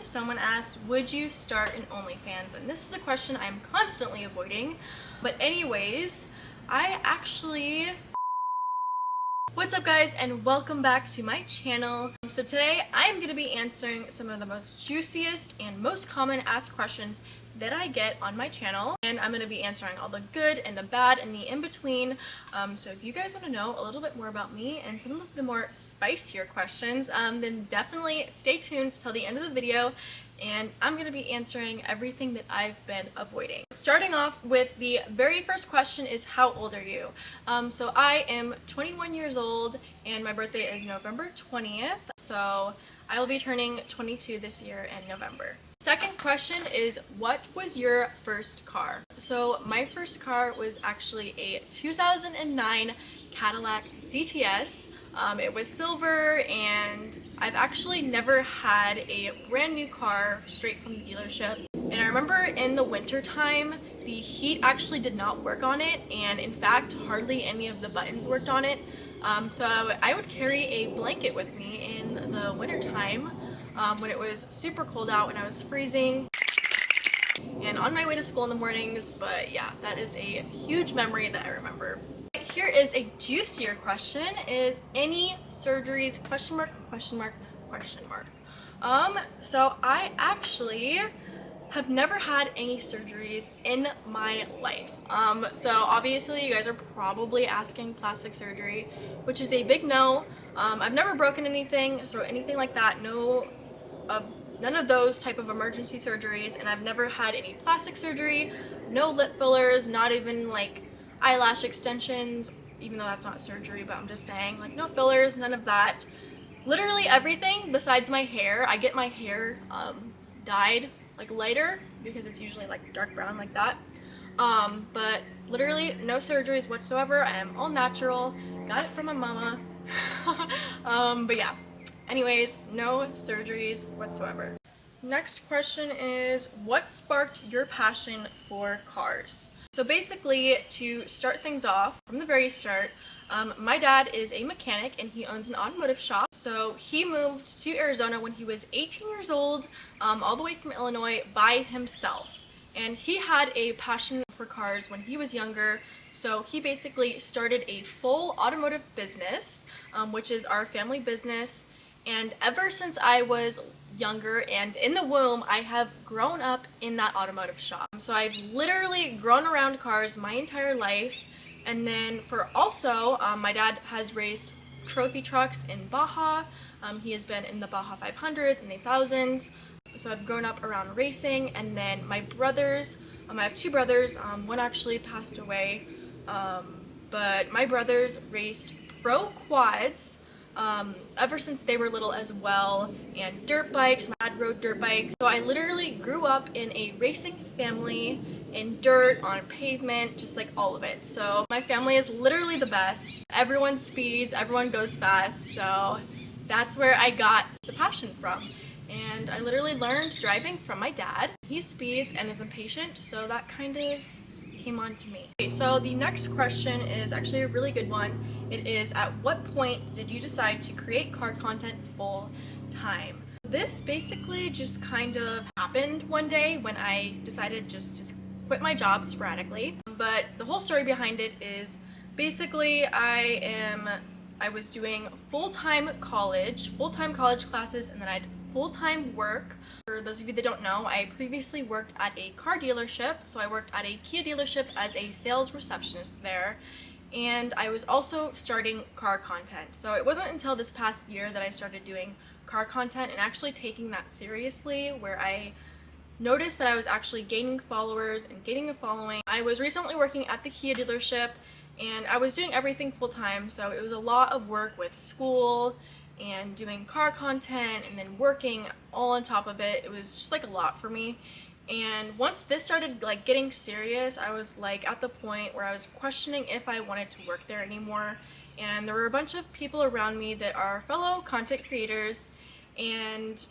Someone asked, would you start an OnlyFans? And this is a question I'm constantly avoiding. But anyways, What's up guys, and welcome back to my channel. So today I'm going to be answering some of the most juiciest and most common asked questions that I get on my channel, and I'm going to be answering all the good and the bad and the in-between. So if you guys want to know a little bit more about me and some of the more spicier questions, then definitely stay tuned till the end of the video, and I'm going to be answering everything that I've been avoiding. Starting off with the very first question is, how old are you? So I am 21 years old and my birthday is November 20th, so I will be turning 22 this year in November. Second question is, what was your first car? So my first car was actually a 2009 Cadillac CTS. It was silver, and I've actually never had a brand new car straight from the dealership. And I remember in the winter time, the heat actually did not work on it, and in fact, hardly any of the buttons worked on it. So I would carry a blanket with me in the winter time when it was super cold out and I was freezing, and on my way to school in the mornings. But yeah, that is a huge memory that I remember. Here is a juicier question: is any surgeries? Question mark, question mark, question mark. So I actually have never had any surgeries in my life. So obviously you guys are probably asking plastic surgery, which is a big no. I've never broken anything, so anything like that, none of those type of emergency surgeries, and I've never had any plastic surgery, no lip fillers, not even like eyelash extensions, even though that's not surgery, but I'm just saying, like, no fillers, none of that. Literally everything besides my hair. I get my hair dyed like lighter because it's usually like dark brown like that. But literally no surgeries whatsoever. I am all natural. Got it from my mama. But yeah. Anyways, no surgeries whatsoever. Next question is, what sparked your passion for cars? So basically, to start things off from the very start, my dad is a mechanic and he owns an automotive shop. So he moved to Arizona when he was 18 years old, all the way from Illinois by himself. And he had a passion for cars when he was younger, so he basically started a full automotive business, which is our family business. And ever since I was younger and in the womb, I have grown up in that automotive shop. So I've literally grown around cars my entire life. And then my dad has raced trophy trucks in Baja. He has been in the Baja 500s and 8000s. So I've grown up around racing. And then my brothers, I have two brothers. One actually passed away. But my brothers raced pro quads ever since they were little as well, and dirt bikes. My dad rode dirt bikes. So I literally grew up in a racing family, in dirt, on pavement, just like all of it. So my family is literally the best. Everyone speeds, everyone goes fast, so that's where I got the passion from. And I literally learned driving from my dad. He speeds and is impatient, so that kind of came on to me. Okay, so the next question is actually a really good one. It is, at what point did you decide to create car content full time? This basically just kind of happened one day when I decided just to quit my job sporadically. But the whole story behind it is, basically I was doing full-time college classes, and then I had full-time work. For those of you that don't know, I previously worked at a car dealership, so I worked at a Kia dealership as a sales receptionist there, and I was also starting car content. So it wasn't until this past year that I started doing car content and actually taking that seriously, where I noticed that I was actually gaining followers and gaining a following. I was recently working at the Kia dealership and I was doing everything full-time, so it was a lot of work with school and doing car content and then working all on top of it. It was just like a lot for me. And once this started like getting serious, I was like at the point where I was questioning if I wanted to work there anymore. And there were a bunch of people around me that are fellow content creators, and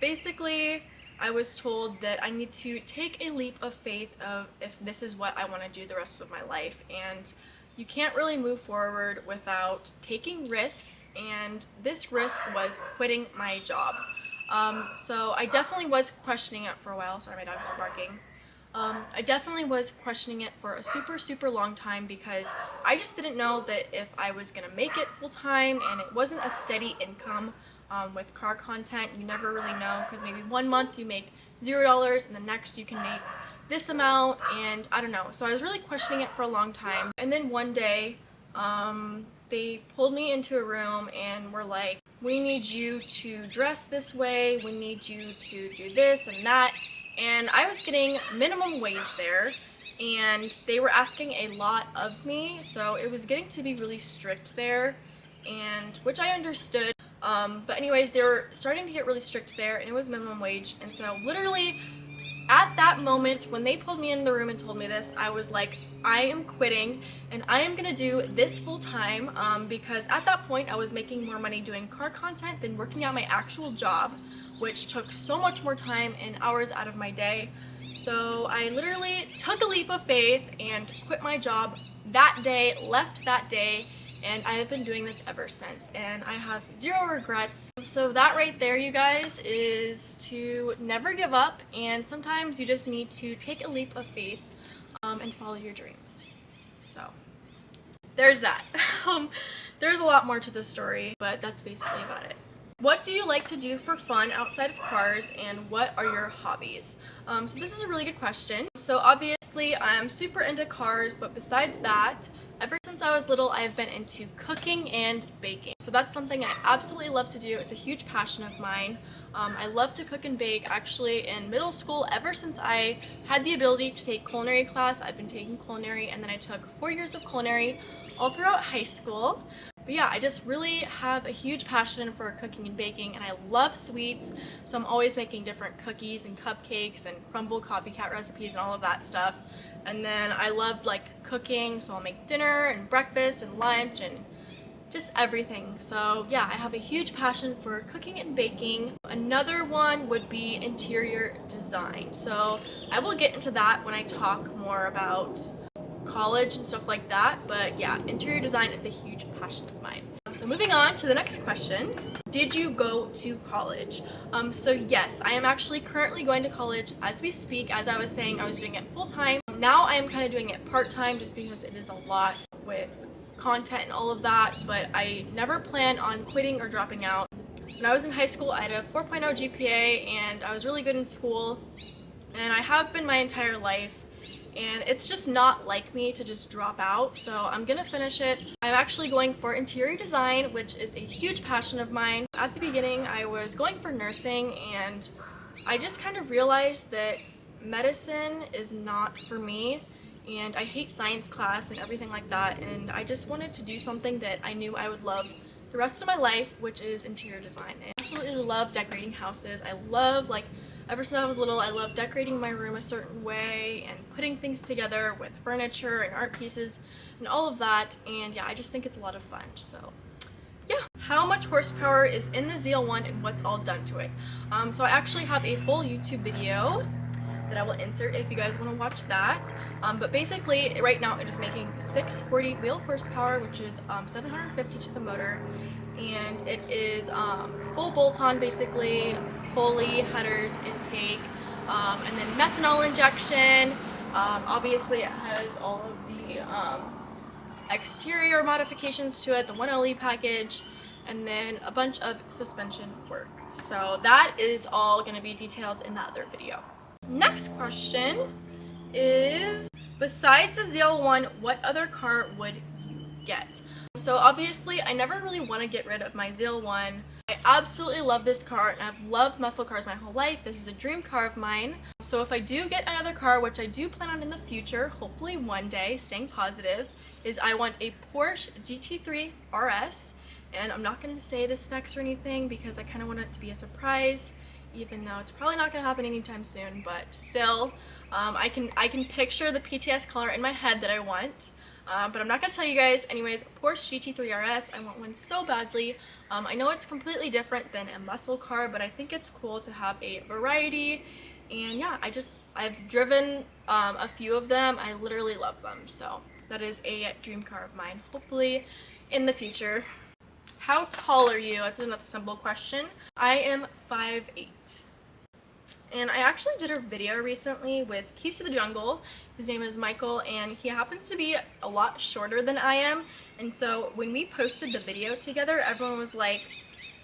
basically I was told that I need to take a leap of faith of if this is what I want to do the rest of my life. And you can't really move forward without taking risks, and this risk was quitting my job. So I definitely was questioning it for a while. Sorry, my dogs are barking. I definitely was questioning it for a super long time because I just didn't know that if I was gonna make it full time, and it wasn't a steady income. With car content, you never really know, because maybe one month you make $0 and the next you can make this amount, and I don't know. So I was really questioning it for a long time, and then one day they pulled me into a room and were like, we need you to dress this way, we need you to do this and that. And I was getting minimum wage there, and they were asking a lot of me, so it was getting to be really strict there, and which I understood. But anyways, they were starting to get really strict there, and it was minimum wage. And so literally at that moment when they pulled me in the room and told me this, I was like, I am quitting and I am gonna do this full time, because at that point I was making more money doing car content than working at my actual job, which took so much more time and hours out of my day. So I literally took a leap of faith and quit my job that day, left that day, and I have been doing this ever since, and I have zero regrets. So that right there, you guys, is to never give up, and sometimes you just need to take a leap of faith and follow your dreams. So there's that. There's a lot more to this story, but that's basically about it. What do you like to do for fun outside of cars, and what are your hobbies? So this is a really good question. So obviously I'm super into cars, but besides that, ever since I was little, I've been into cooking and baking. So that's something I absolutely love to do. It's a huge passion of mine. I love to cook and bake. Actually, in middle school, ever since I had the ability to take culinary class, I've been taking culinary, and then I took 4 years of culinary all throughout high school. But yeah, I just really have a huge passion for cooking and baking, and I love sweets, so I'm always making different cookies and cupcakes and crumble copycat recipes and all of that stuff. And then I love like cooking, so I'll make dinner and breakfast and lunch and just everything. So yeah, I have a huge passion for cooking and baking. Another one would be interior design. So I will get into that when I talk more about college and stuff like that, but yeah, interior design is a huge passion of mine. So moving on to the next question. Did you go to college? So yes, I am actually currently going to college as we speak. As I was saying, I was doing it full-time. Now I am kind of doing it part-time just because it is a lot with content and all of that, but I never plan on quitting or dropping out. When I was in high school, I had a 4.0 GPA, and I was really good in school, and I have been my entire life. And it's just not like me to just drop out, so I'm gonna finish it. I'm actually going for interior design, which is a huge passion of mine. At the beginning, I was going for nursing, and I just kind of realized that medicine is not for me, and I hate science class and everything like that, and I just wanted to do something that I knew I would love the rest of my life, which is interior design. I absolutely love decorating houses. I love, like, ever since I was little, I love decorating my room a certain way and putting things together with furniture and art pieces and all of that, and yeah, I just think it's a lot of fun. So yeah. How much horsepower is in the ZL1 and what's all done to it? So I actually have a full YouTube video that I will insert if you guys want to watch that. But basically, right now it is making 640 wheel horsepower, which is 750 to the motor, and it is full bolt-on basically, pulley, headers, intake, and then methanol injection. Obviously it has all of the exterior modifications to it, the 1LE package, and then a bunch of suspension work. So that is all going to be detailed in that other video. Next question is, besides the ZL1, what other car would you get? So obviously I never really want to get rid of my ZL1. I absolutely love this car, and I've loved muscle cars my whole life. This is a dream car of mine. So if I do get another car, which I do plan on in the future, hopefully one day, staying positive, is I want a Porsche GT3 RS. And I'm not going to say the specs or anything because I kind of want it to be a surprise, even though it's probably not going to happen anytime soon, but still, I can picture the PTS color in my head that I want. But I'm not going to tell you guys. Anyways, Porsche GT3 RS, I want one so badly. I know it's completely different than a muscle car, but I think it's cool to have a variety. And yeah, I've driven a few of them. I literally love them. So that is a dream car of mine, hopefully in the future. How tall are you? That's another simple question. I am 5'8". And I actually did a video recently with Keys to the Jungle. His name is Michael, and he happens to be a lot shorter than I am. And so when we posted the video together, everyone was like,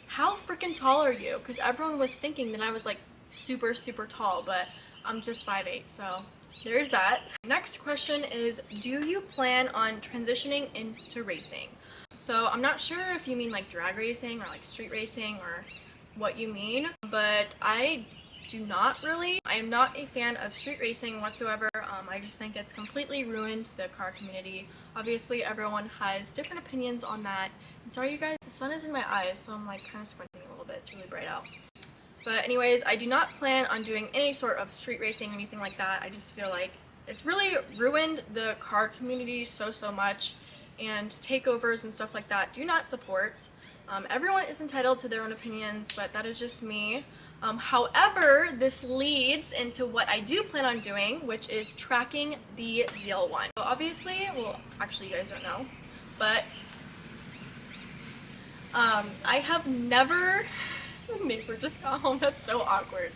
how freaking tall are you? Because everyone was thinking that I was like super tall, but I'm just 5'8", so there's that. Next question is, do you plan on transitioning into racing? So I'm not sure if you mean like drag racing or like street racing or what you mean, but I do not really. I am not a fan of street racing whatsoever. I just think it's completely ruined the car community. Obviously everyone has different opinions on that. And sorry you guys, the sun is in my eyes, so I'm like kind of squinting a little bit. It's really bright out. But anyways, I do not plan on doing any sort of street racing or anything like that. I just feel like it's really ruined the car community so much, and takeovers and stuff like that do not support. Everyone is entitled to their own opinions, but that is just me. However, this leads into what I do plan on doing, which is tracking the ZL1. So obviously, well, actually you guys don't know, but I have never, the neighbor just got home, that's so awkward.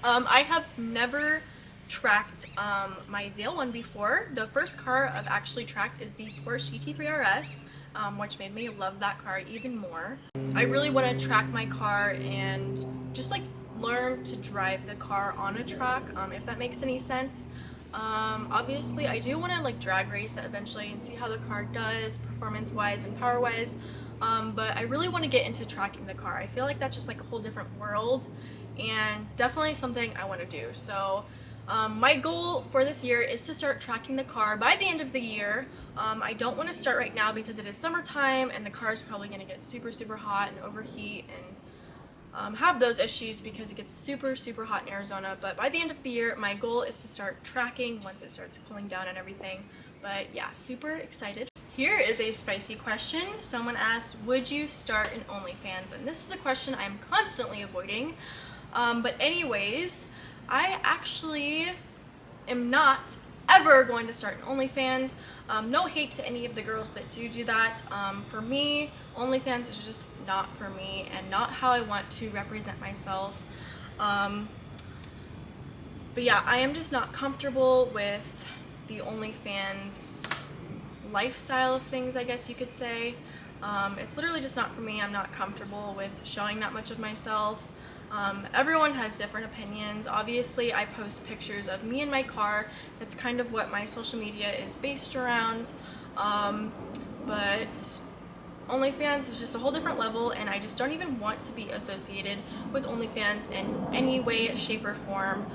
I have never tracked my ZL1 before. The first car I've actually tracked is the Porsche GT3 RS, which made me love that car even more. I really want to track my car and just like learn to drive the car on a track, if that makes any sense. Obviously I do want to like drag race it eventually and see how the car does performance wise and power wise, but I really want to get into tracking the car. I feel like that's just like a whole different world and definitely something I want to do. So my goal for this year is to start tracking the car by the end of the year. I don't want to start right now because it is summertime and the car is probably going to get super hot and overheat and have those issues because it gets super hot in Arizona. But by the end of the year, my goal is to start tracking once it starts cooling down and everything. But yeah, super excited. Here is a spicy question. Someone asked, would you start an OnlyFans? And this is a question I'm constantly avoiding. But anyways, I actually am not ever going to start an OnlyFans. No hate to any of the girls that do that. For me, OnlyFans is just not for me and not how I want to represent myself. But yeah, I am just not comfortable with the OnlyFans lifestyle of things, I guess you could say. It's literally just not for me. I'm not comfortable with showing that much of myself. Everyone has different opinions. Obviously, I post pictures of me in my car. That's kind of what my social media is based around. But OnlyFans is just a whole different level, and I just don't even want to be associated with OnlyFans in any way, shape, or form.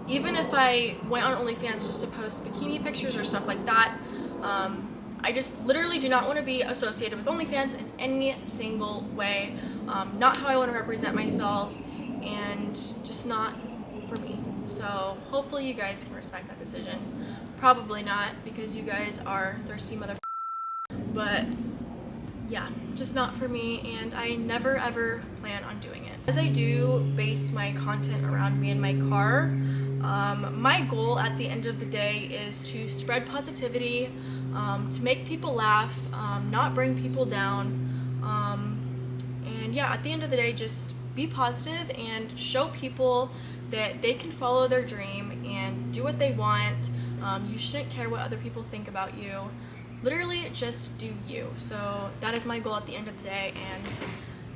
Even if I went on OnlyFans just to post bikini pictures or stuff like that, I just literally do not want to be associated with OnlyFans in any single way. Not how I want to represent myself, and just not for me. So hopefully you guys can respect that decision. Probably not, because you guys are thirsty mother. But yeah, just not for me, and I never ever plan on doing it. As I do base my content around me and my car, my goal at the end of the day is to spread positivity, to make people laugh, not bring people down, and yeah, at the end of the day, just be positive and show people that they can follow their dream and do what they want. You shouldn't care what other people think about you. Literally just do you. So that is my goal at the end of the day and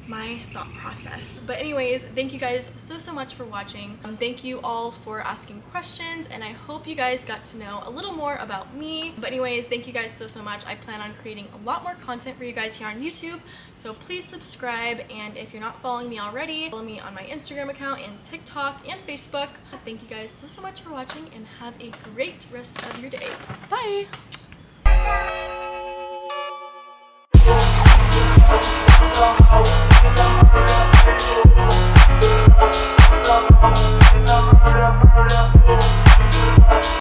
my thought process. But anyways, thank you guys so much for watching. Thank you all for asking questions, and I hope you guys got to know a little more about me. But anyways, thank you guys so much. I plan on creating a lot more content for you guys here on YouTube, so please subscribe, and if you're not following me already, follow me on my Instagram account and TikTok and Facebook. Thank you guys so much for watching, and have a great rest of your day. Bye!